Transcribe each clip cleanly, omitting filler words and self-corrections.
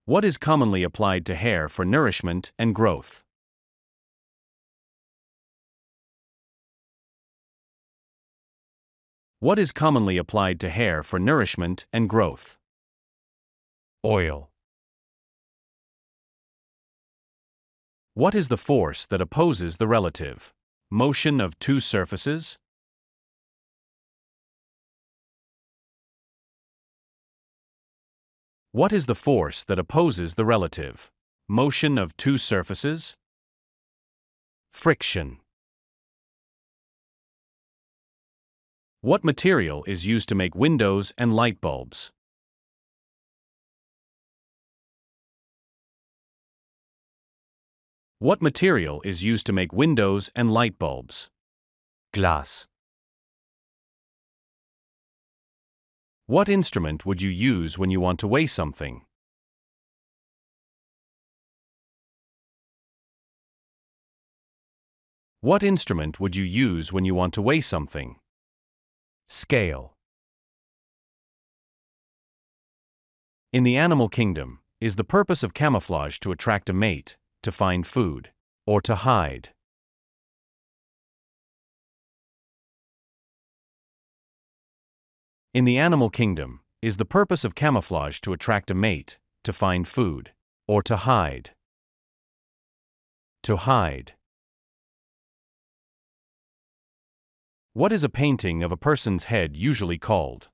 What is commonly applied to hair for nourishment and growth? What is commonly applied to hair for nourishment and growth? Oil. What is the force that opposes the relative motion of two surfaces? What is the force that opposes the relative motion of two surfaces? Friction. What material is used to make windows and light bulbs? What material is used to make windows and light bulbs? Glass. What instrument would you use when you want to weigh something? What instrument would you use when you want to weigh something? Scale. In the animal kingdom, is the purpose of camouflage to attract a mate, to find food, or to hide? In the animal kingdom, is the purpose of camouflage to attract a mate, to find food, or to hide? To hide. What is a painting of a person's head usually called?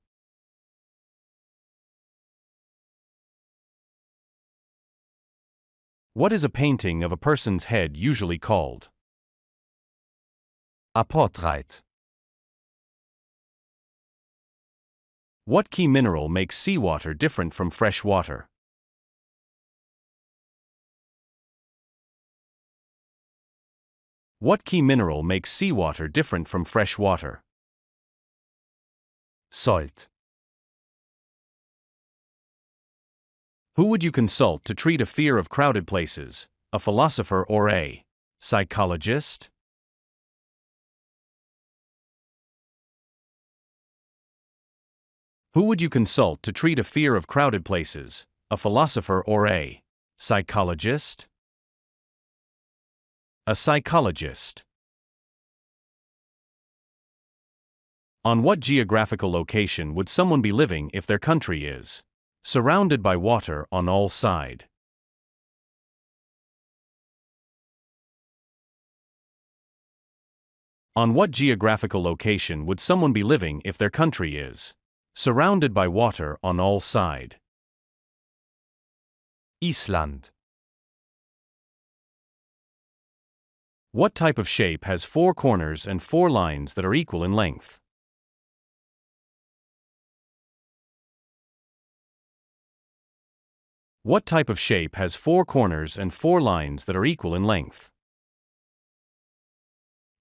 What is a painting of a person's head usually called? A portrait. What key mineral makes seawater different from fresh water? What key mineral makes seawater different from fresh water? Salt. Who would you consult to treat a fear of crowded places, a philosopher or a psychologist? Who would you consult to treat a fear of crowded places, a philosopher or a psychologist? A psychologist. On what geographical location would someone be living if their country is surrounded by water on all sides? On what geographical location would someone be living if their country is surrounded by water on all sides? Island. What type of shape has four corners and four lines that are equal in length? What type of shape has four corners and four lines that are equal in length?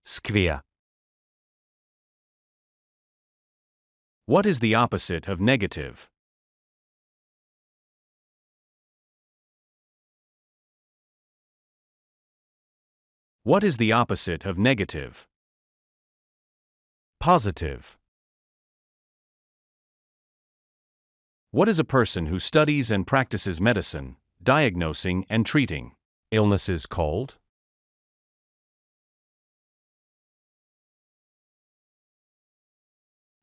Square. What is the opposite of negative? What is the opposite of negative? Positive. What is a person who studies and practices medicine, diagnosing and treating illnesses called?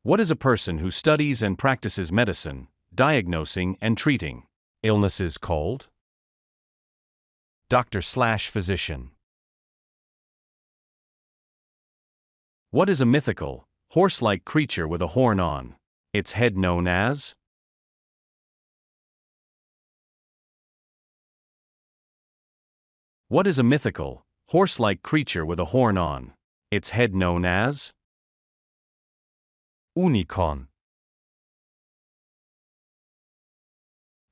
What is a person who studies and practices medicine, diagnosing and treating illnesses called? Doctor/physician. What is a mythical, horse-like creature with a horn on its head known as? What is a mythical, horse-like creature with a horn on its head known as? Unicorn.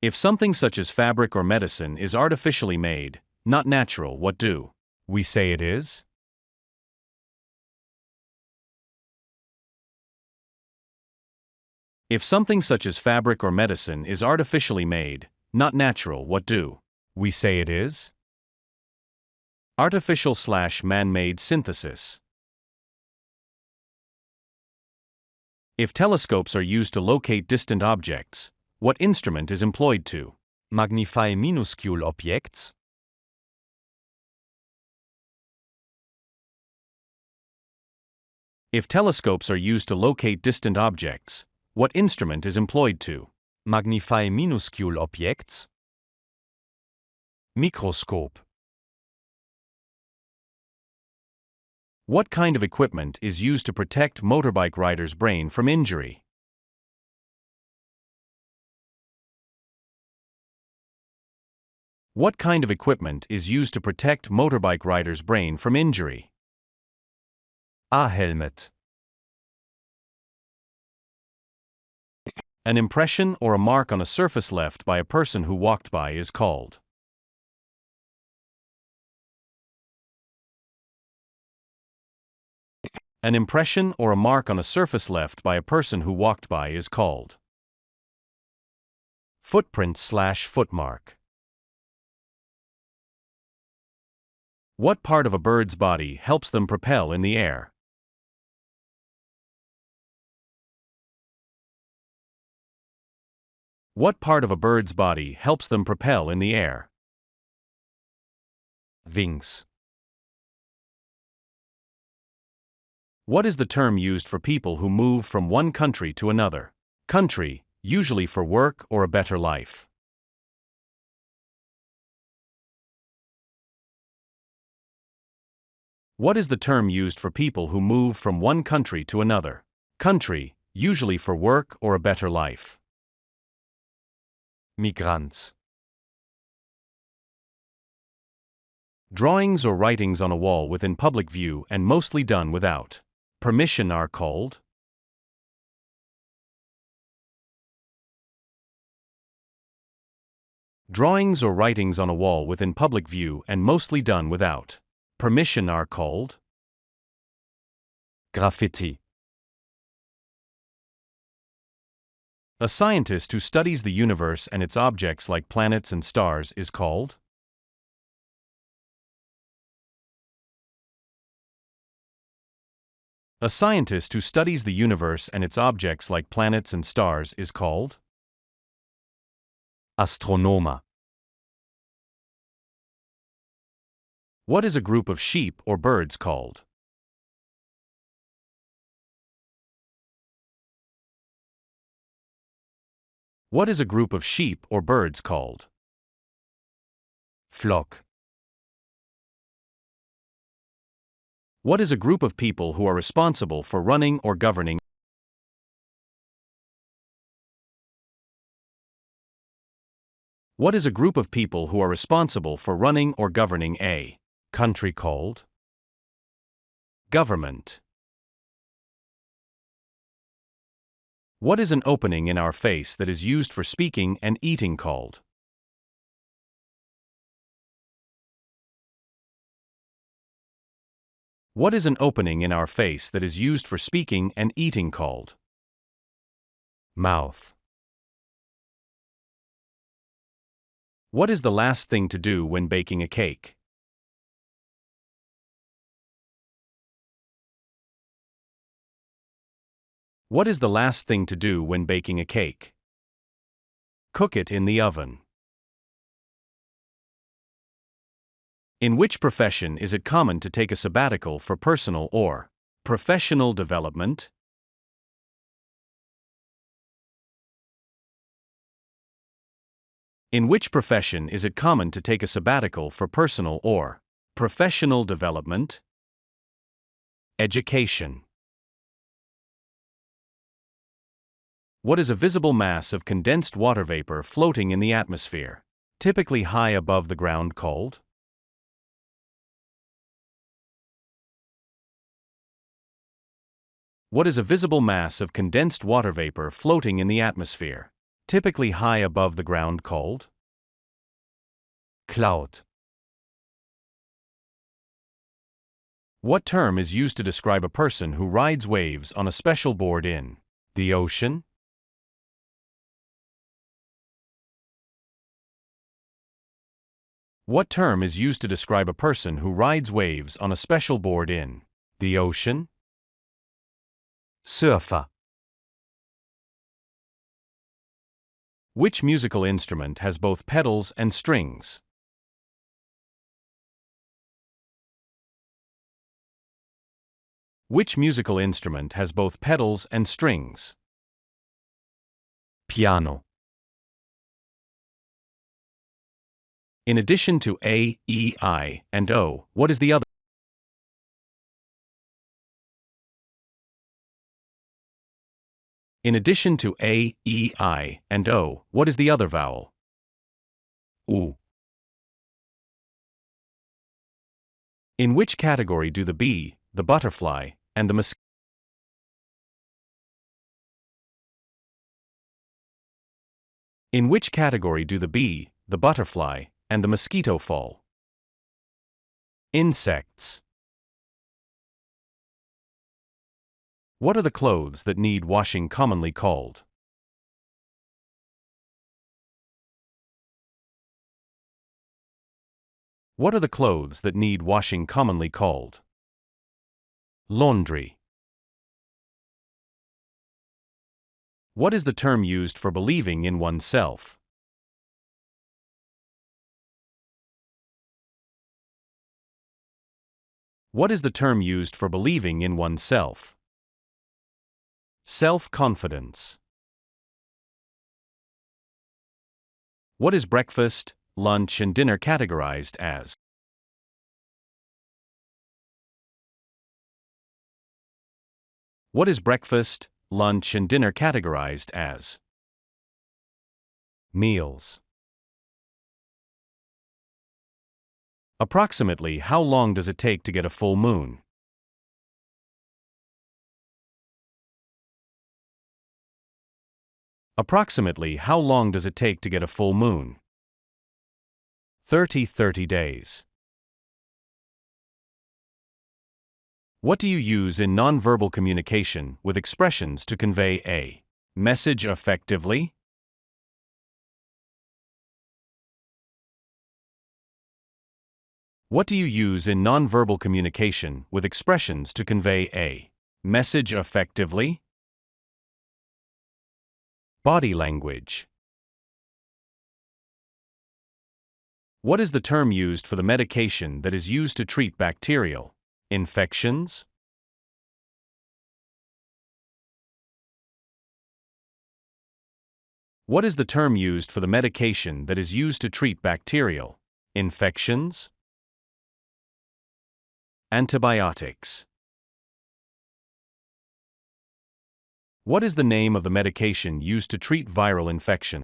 If something such as fabric or medicine is artificially made, not natural, what do we say it is? If something such as fabric or medicine is artificially made, not natural, what do we say it is? Artificial/man-made synthesis. If telescopes are used to locate distant objects, what instrument is employed to Magnify minuscule objects. If telescopes are used to locate distant objects, what instrument is employed to Magnify minuscule objects. Mikroskop. What kind of equipment is used to protect motorbike rider's brain from injury? What kind of equipment is used to protect motorbike rider's brain from injury? A helmet. An impression or a mark on a surface left by a person who walked by is called. An impression or a mark on a surface left by a person who walked by is called. Footprint/footmark. What part of a bird's body helps them propel in the air? What part of a bird's body helps them propel in the air? Wings. What is the term used for people who move from one country to another country, usually for work or a better life? What is the term used for people who move from one country to another country, usually for work or a better life? Migrants. Drawings or writings on a wall within public view and mostly done without permission are called. Drawings or writings on a wall within public view and mostly done without permission are called. Graffiti. A scientist who studies the universe and its objects like planets and stars is called. A scientist who studies the universe and its objects like planets and stars is called. Astronoma. What is a group of sheep or birds called? What is a group of sheep or birds called? Flock. What is a group of people who are responsible for running or governing? What is a group of people who are responsible for running or governing a country called? Government. What is an opening in our face that is used for speaking and eating called? What is an opening in our face that is used for speaking and eating called? Mouth. What is the last thing to do when baking a cake? What is the last thing to do when baking a cake? Cook it in the oven. In which profession is it common to take a sabbatical for personal or professional development? In which profession is it common to take a sabbatical for personal or professional development? Education. What is a visible mass of condensed water vapor floating in the atmosphere, typically high above the ground called? What is a visible mass of condensed water vapor floating in the atmosphere, typically high above the ground called? Cloud. What term is used to describe a person who rides waves on a special board in the ocean? What term is used to describe a person who rides waves on a special board in the ocean? Surfer. Which musical instrument has both pedals and strings? Which musical instrument has both pedals and strings? Piano. In addition to A, E, I, and O, what is the other? In addition to A, E, I, and O, what is the other vowel? U. In which category do the bee, the butterfly, and the mosquito? In which category do the bee, the butterfly, and the mosquito fall? Insects. What are the clothes that need washing commonly called? What are the clothes that need washing commonly called? Laundry. What is the term used for believing in oneself? What is the term used for believing in oneself? Self-confidence. What is breakfast, lunch, and dinner categorized as? What is breakfast, lunch, and dinner categorized as? Meals. Approximately how long does it take to get a full moon? Approximately how long does it take to get a full moon? 30 days. What do you use in nonverbal communication with expressions to convey a message effectively? What do you use in nonverbal communication with expressions to convey a message effectively? Body language. What is the term used for the medication that is used to treat bacterial infections? What is the term used for the medication that is used to treat bacterial infections? Antibiotics. What is the name of the medication used to treat viral infection?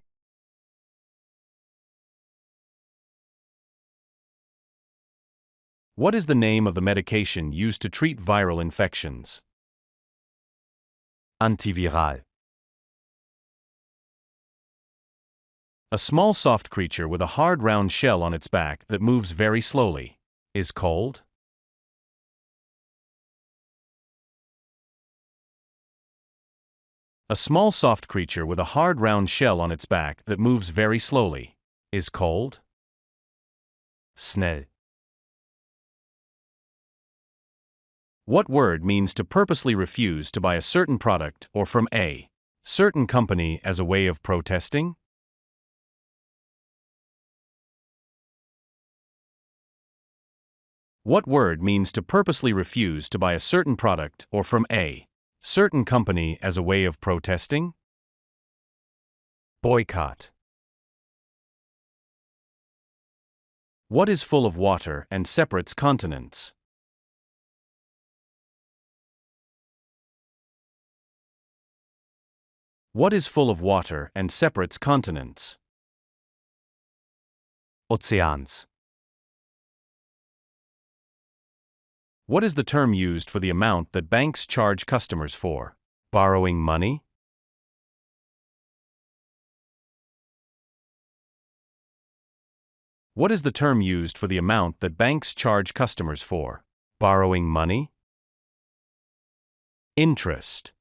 What is the name of the medication used to treat viral infections? Antiviral. A small soft creature with a hard round shell on its back that moves very slowly is called? A small soft creature with a hard round shell on its back that moves very slowly is called? Schnell. What word means to purposely refuse to buy a certain product or from a certain company as a way of protesting? What word means to purposely refuse to buy a certain product or from a certain company as a way of protesting? Boycott. What is full of water and separates continents? What is full of water and separates continents? Ozeans. What is the term used for the amount that banks charge customers for borrowing money? What is the term used for the amount that banks charge customers for borrowing money? Interest.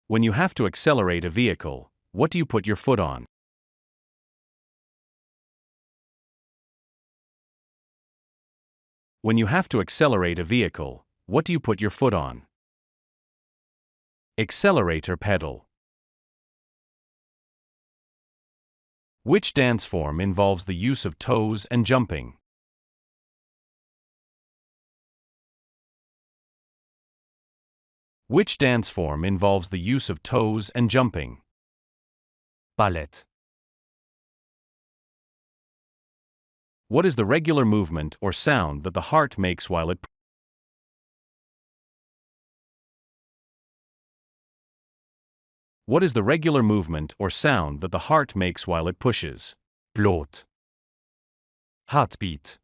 When you have to accelerate a vehicle, what do you put your foot on? When you have to accelerate a vehicle, what do you put your foot on? Accelerator pedal. Which dance form involves the use of toes and jumping? Which dance form involves the use of toes and jumping? Ballett. What is the regular movement or sound that the heart makes while it What is the regular movement or sound that the heart makes while it pushes? Blot. Heartbeat.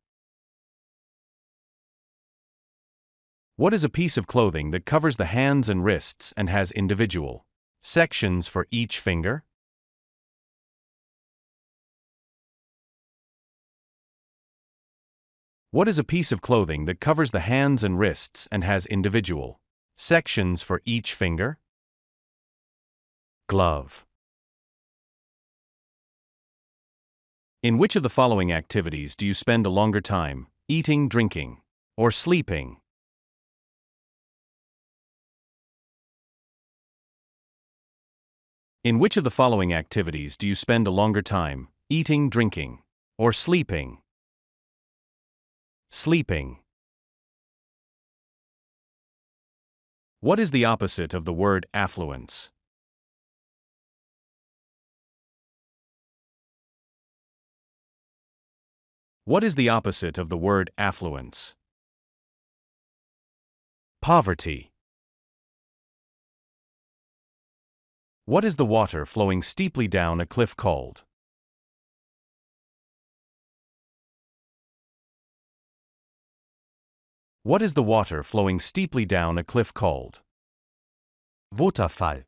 What is a piece of clothing that covers the hands and wrists and has individual sections for each finger? What is a piece of clothing that covers the hands and wrists and has individual sections for each finger? Glove. In which of the following activities do you spend a longer time, eating, drinking, or sleeping? In which of the following activities do you spend a longer time, eating, drinking, or sleeping? Sleeping. What is the opposite of the word affluence? What is the opposite of the word affluence? Poverty. What is the water flowing steeply down a cliff called? What is the water flowing steeply down a cliff called? Waterfall.